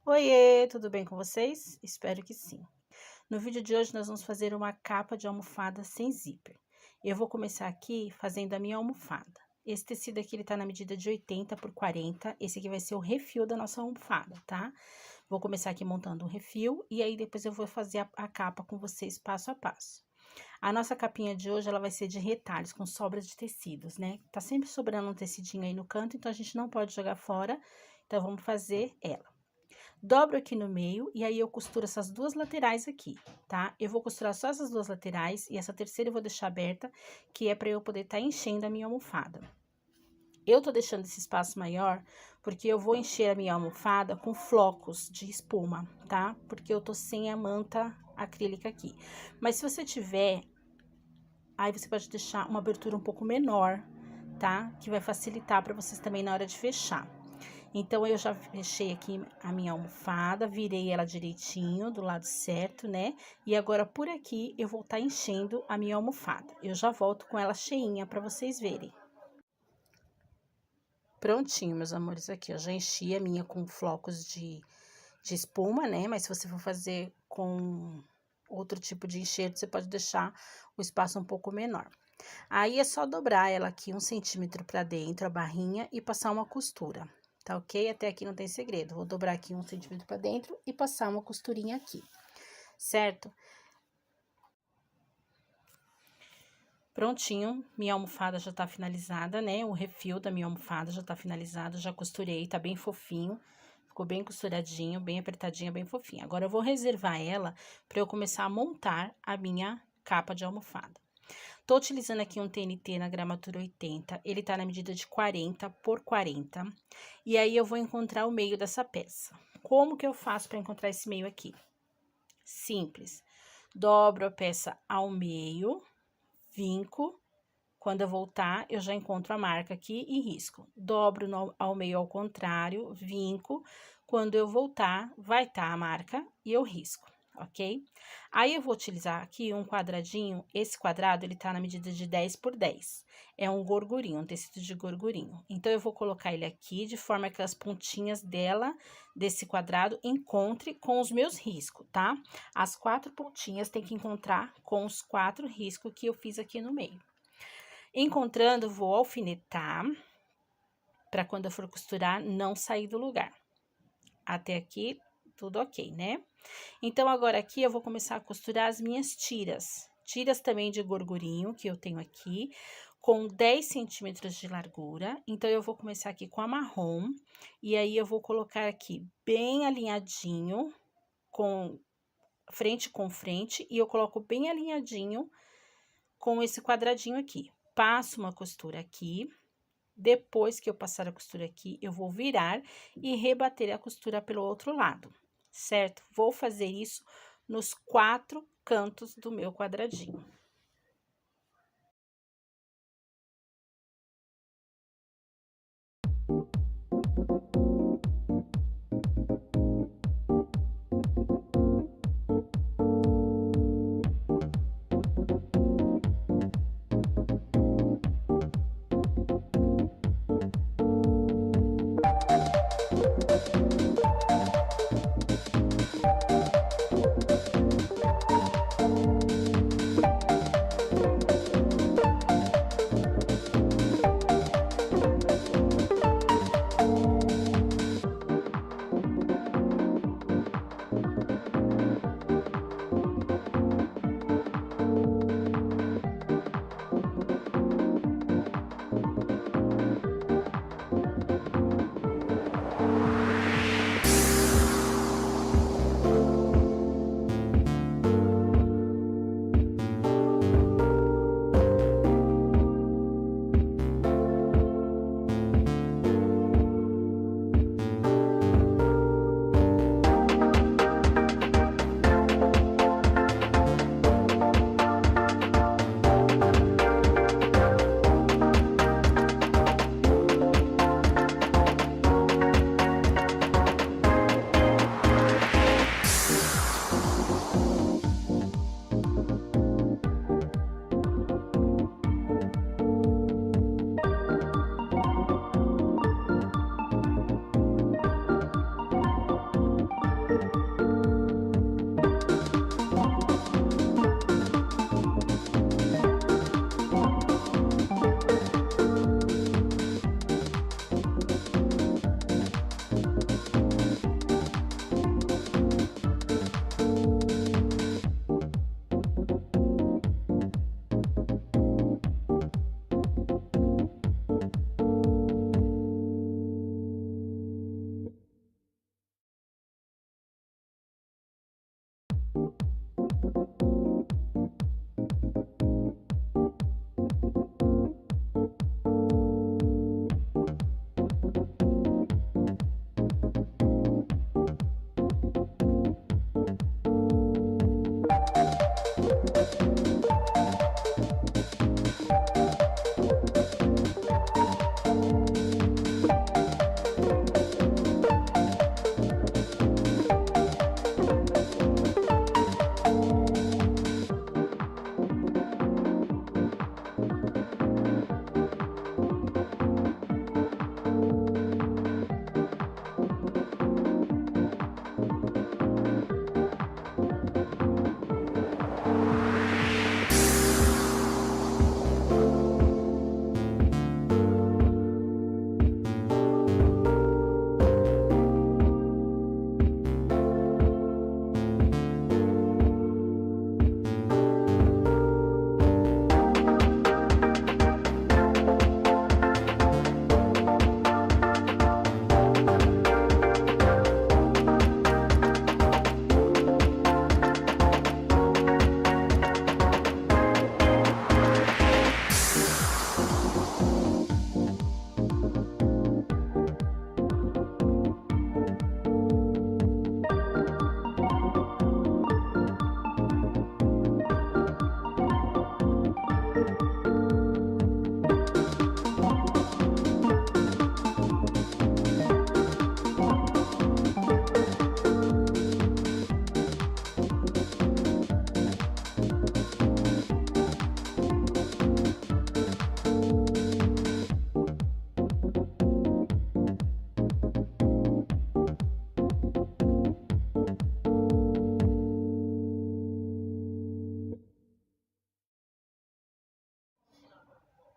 Oiê, tudo bem com vocês? Espero que sim. No vídeo de hoje nós vamos fazer uma capa de almofada sem zíper. Eu vou começar aqui fazendo a minha almofada. Esse tecido aqui ele tá na medida de 80 por 40, esse aqui vai ser o refil da nossa almofada, tá? Vou começar aqui montando um refil e aí depois eu vou fazer a capa com vocês passo a passo. A nossa capinha de hoje ela vai ser de retalhos com sobras de tecidos, né? Tá sempre sobrando um tecidinho aí no canto, então a gente não pode jogar fora, então vamos fazer ela. Dobro aqui no meio e aí eu costuro essas duas laterais aqui, tá? Eu vou costurar só essas duas laterais e essa terceira eu vou deixar aberta, que é pra eu poder tá enchendo a minha almofada. Eu tô deixando esse espaço maior porque eu vou encher a minha almofada com flocos de espuma, tá? Porque eu tô sem a manta acrílica aqui. Mas se você tiver, aí você pode deixar uma abertura um pouco menor, tá? Que vai facilitar pra vocês também na hora de fechar. Então, eu já fechei aqui a minha almofada, virei ela direitinho, do lado certo, né? E agora, por aqui, eu vou estar enchendo a minha almofada. Eu já volto com ela cheinha pra vocês verem. Prontinho, meus amores, aqui, eu já enchi a minha com flocos de espuma, né? Mas se você for fazer com outro tipo de enxerto, você pode deixar o espaço um pouco menor. Aí, é só dobrar ela aqui 1 centímetro pra dentro, a barrinha, e passar uma costura. Tá ok? Até aqui não tem segredo. Vou dobrar aqui 1 centímetro pra dentro e passar uma costurinha aqui, certo? Prontinho, minha almofada já tá finalizada, né? O refil da minha almofada já tá finalizado, já costurei, tá bem fofinho. Ficou bem costuradinho, bem apertadinha, bem fofinho. Agora, eu vou reservar ela pra eu começar a montar a minha capa de almofada. Tô utilizando aqui um TNT na gramatura 80, ele tá na medida de 40 por 40, e aí eu vou encontrar o meio dessa peça. Como que eu faço para encontrar esse meio aqui? Simples. Dobro a peça ao meio, vinco, quando eu voltar, eu já encontro a marca aqui e risco. Dobro ao meio ao contrário, vinco, quando eu voltar, vai estar a marca e eu risco, ok? Aí, eu vou utilizar aqui um quadradinho, esse quadrado, ele tá na medida de 10 por 10. É um gorgurinho, um tecido de gorgurinho. Então, eu vou colocar ele aqui, de forma que as pontinhas desse quadrado, encontre com os meus riscos, tá? As 4 pontinhas tem que encontrar com os 4 riscos que eu fiz aqui no meio. Encontrando, vou alfinetar, para quando eu for costurar, não sair do lugar. Até aqui, tudo ok, né? Então, agora aqui, eu vou começar a costurar as minhas tiras. Tiras também de gorgurinho, que eu tenho aqui, com 10 centímetros de largura. Então, eu vou começar aqui com a marrom, e aí, eu vou colocar aqui bem alinhadinho, com frente, e eu coloco bem alinhadinho com esse quadradinho aqui. Passo uma costura aqui, depois que eu passar a costura aqui, eu vou virar e rebater a costura pelo outro lado, certo? Vou fazer isso nos 4 cantos do meu quadradinho.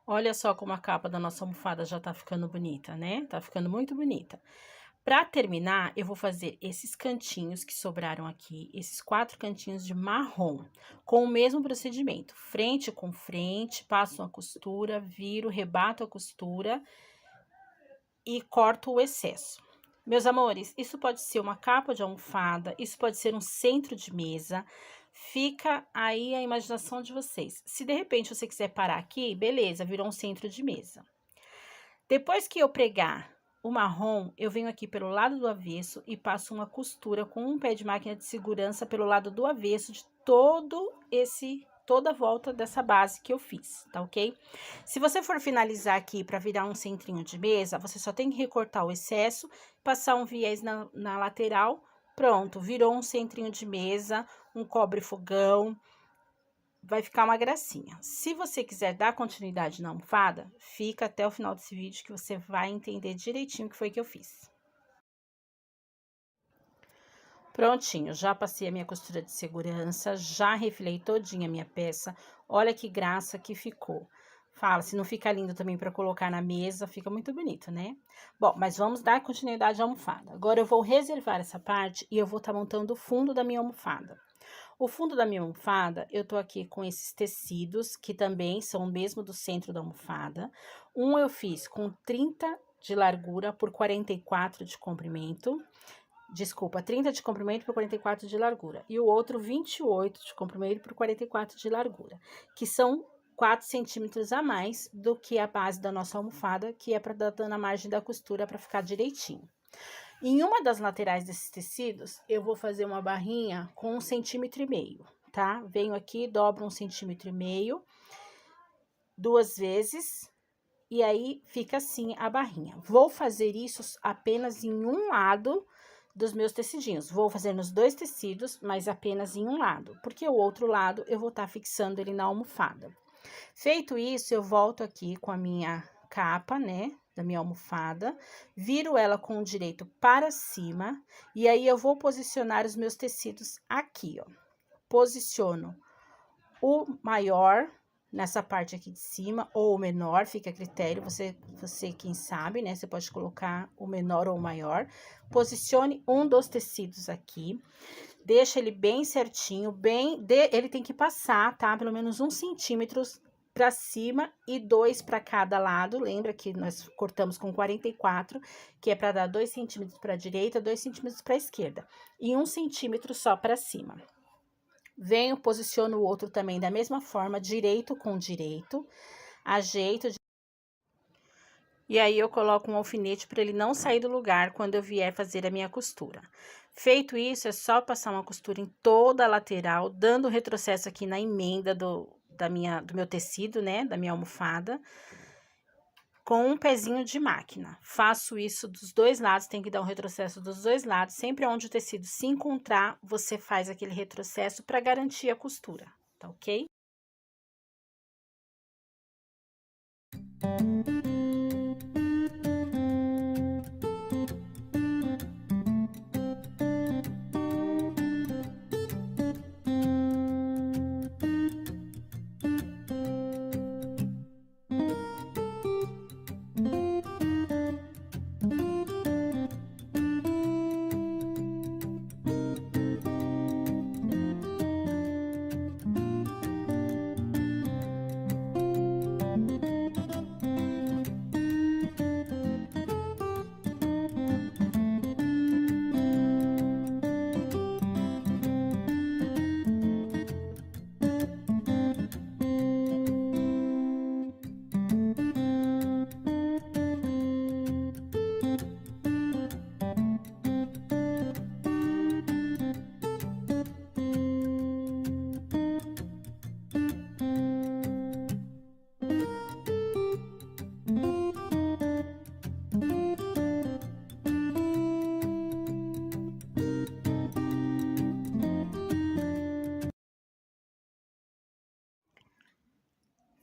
Olha só como a capa da nossa almofada já tá ficando bonita, né? Tá ficando muito bonita. Pra terminar, eu vou fazer esses cantinhos que sobraram aqui, esses 4 cantinhos de marrom, com o mesmo procedimento. Frente com frente, passo uma costura, viro, rebato a costura e corto o excesso. Meus amores, isso pode ser uma capa de almofada, isso pode ser um centro de mesa, fica aí a imaginação de vocês. Se de repente você quiser parar aqui, beleza, virou um centro de mesa. Depois que eu pregar o marrom, eu venho aqui pelo lado do avesso e passo uma costura com um pé de máquina de segurança pelo lado do avesso de toda a volta dessa base que eu fiz, tá ok? Se você for finalizar aqui para virar um centrinho de mesa, você só tem que recortar o excesso, passar um viés na lateral, pronto, virou um centrinho de mesa, um cobre-fogão, vai ficar uma gracinha. Se você quiser dar continuidade na almofada, fica até o final desse vídeo que você vai entender direitinho o que foi que eu fiz. Prontinho, já passei a minha costura de segurança, já refilei todinha a minha peça. Olha que graça que ficou. Fala, se não fica lindo também para colocar na mesa, fica muito bonito, né? Bom, mas vamos dar continuidade à almofada. Agora eu vou reservar essa parte e eu vou estar montando o fundo da minha almofada. O fundo da minha almofada, eu tô aqui com esses tecidos, que também são o mesmo do centro da almofada. Um eu fiz com 30 de largura por 44 de comprimento. Desculpa, 30 de comprimento por 44 de largura. E o outro, 28 de comprimento por 44 de largura. Que são 4 centímetros a mais do que a base da nossa almofada, que é para dar na margem da costura para ficar direitinho. Em uma das laterais desses tecidos, eu vou fazer uma barrinha com 1,5 centímetro, tá? Venho aqui, dobro 1,5 centímetro, 2 vezes, e aí fica assim a barrinha. Vou fazer isso apenas em um lado dos meus tecidinhos. Vou fazer nos 2 tecidos, mas apenas em um lado, porque o outro lado eu vou estar fixando ele na almofada. Feito isso, eu volto aqui com a minha capa, né, da minha almofada, viro ela com o direito para cima, e aí eu vou posicionar os meus tecidos aqui, ó. Posiciono o maior nessa parte aqui de cima, ou o menor, fica a critério, você quem sabe, né, você pode colocar o menor ou o maior. Posicione um dos tecidos aqui, deixa ele bem certinho, ele tem que passar, tá, pelo menos 1 centímetro para cima e 2 para cada lado. Lembra que nós cortamos com 44, que é para dar 2 centímetros para a direita, 2 centímetros para a esquerda, e 1 centímetro só para cima. Venho, posiciono o outro também da mesma forma, direito com direito, ajeito. E aí, eu coloco um alfinete para ele não sair do lugar quando eu vier fazer a minha costura. Feito isso, é só passar uma costura em toda a lateral, dando retrocesso aqui na emenda do meu tecido, né, da minha almofada, com um pezinho de máquina. Faço isso dos 2 lados, tem que dar um retrocesso dos 2 lados. Sempre onde o tecido se encontrar, você faz aquele retrocesso para garantir a costura, tá ok?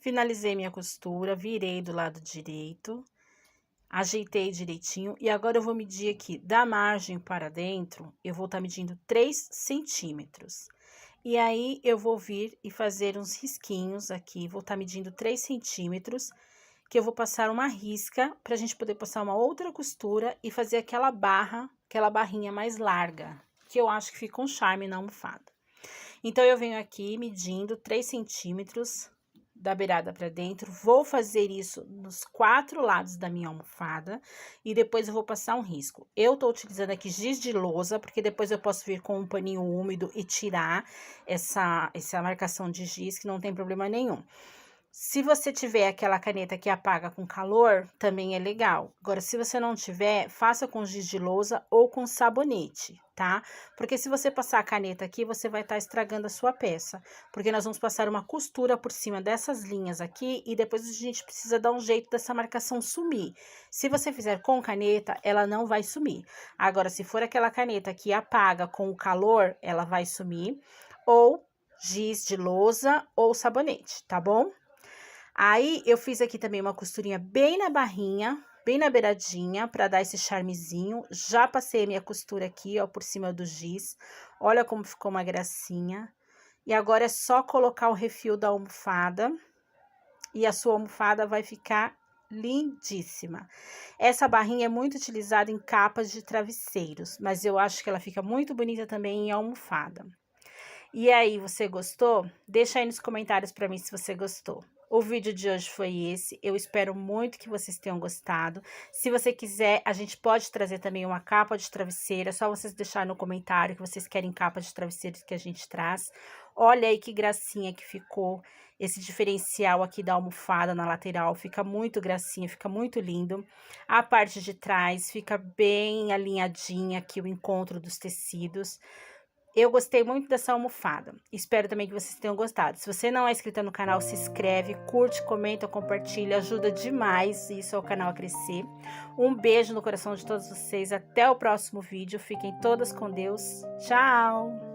Finalizei minha costura, virei do lado direito, ajeitei direitinho. E agora eu vou medir aqui, da margem para dentro, eu vou estar medindo 3 centímetros. E aí, eu vou vir e fazer uns risquinhos aqui, vou estar medindo 3 centímetros, que eu vou passar uma risca, pra gente poder passar uma outra costura e fazer aquela barrinha mais larga, que eu acho que fica um charme na almofada. Então, eu venho aqui medindo 3 centímetros da beirada pra dentro, vou fazer isso nos 4 lados da minha almofada e depois eu vou passar um risco. Eu tô utilizando aqui giz de lousa, porque depois eu posso vir com um paninho úmido e tirar essa marcação de giz, que não tem problema nenhum. Se você tiver aquela caneta que apaga com calor, também é legal. Agora, se você não tiver, faça com giz de lousa ou com sabonete, tá? Porque se você passar a caneta aqui, você vai estar estragando a sua peça. Porque nós vamos passar uma costura por cima dessas linhas aqui e depois a gente precisa dar um jeito dessa marcação sumir. Se você fizer com caneta, ela não vai sumir. Agora, se for aquela caneta que apaga com o calor, ela vai sumir. Ou giz de lousa ou sabonete, tá bom? Aí, eu fiz aqui também uma costurinha bem na barrinha, bem na beiradinha, pra dar esse charmezinho. Já passei a minha costura aqui, ó, por cima do giz. Olha como ficou uma gracinha. E agora, é só colocar o refil da almofada. E a sua almofada vai ficar lindíssima. Essa barrinha é muito utilizada em capas de travesseiros, mas eu acho que ela fica muito bonita também em almofada. E aí, você gostou? Deixa aí nos comentários pra mim se você gostou. O vídeo de hoje foi esse, eu espero muito que vocês tenham gostado. Se você quiser, a gente pode trazer também uma capa de travesseiro, é só vocês deixarem no comentário que vocês querem capa de travesseiro que a gente traz. Olha aí que gracinha que ficou esse diferencial aqui da almofada na lateral, fica muito gracinha, fica muito lindo. A parte de trás fica bem alinhadinha aqui o encontro dos tecidos. Eu gostei muito dessa almofada, espero também que vocês tenham gostado. Se você não é inscrito no canal, se inscreve, curte, comenta, compartilha, ajuda demais isso ao canal a crescer. Um beijo no coração de todos vocês, até o próximo vídeo, fiquem todas com Deus, tchau!